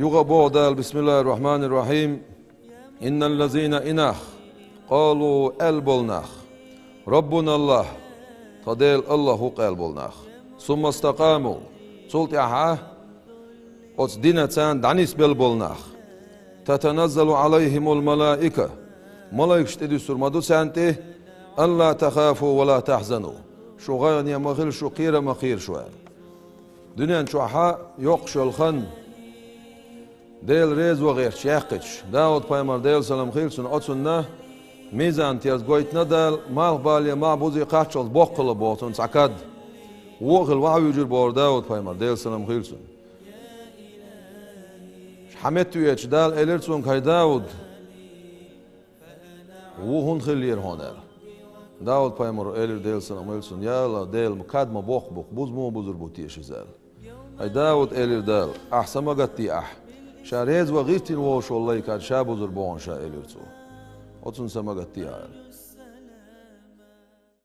يغبودال بسم الله الرحمن الرحيم إن الذين إناخ قالوا البولناخ ربنا الله تدل الله قلبولناخ ثم استقاموا صلت أحا أصدنا تان دانيس بالبولناخ تتنزل عليهم الملائكة ملائكة تدسر مدو سانته ألا تخافوا ولا تحزنوا شو غير يا مغير شو قير مخير شو دنيا شو حا يقشو الخن ديل ريز وغير شيخش داود بايمر ديل سلام خيلسون أتسون ميزان تياز قويت ندل مال بالي ما بوزي قاتشل بوقل بوتون سعكاد وغل وعو يجر بور داود بايمر ديل سلام خيلسون حمدتو يتش دال إليرسون كاي داود وهون خلير هونر داود بايمر إلير ديل سلام خيلسون يالا ديل مكاد ما بوخ بوز مو بوزر بوتيش زال أي داود إلير دال أحسن ما قتي شاريز وغيرتين ووش والله كاد شابوزر بون شا إليرسو أتون سما قتي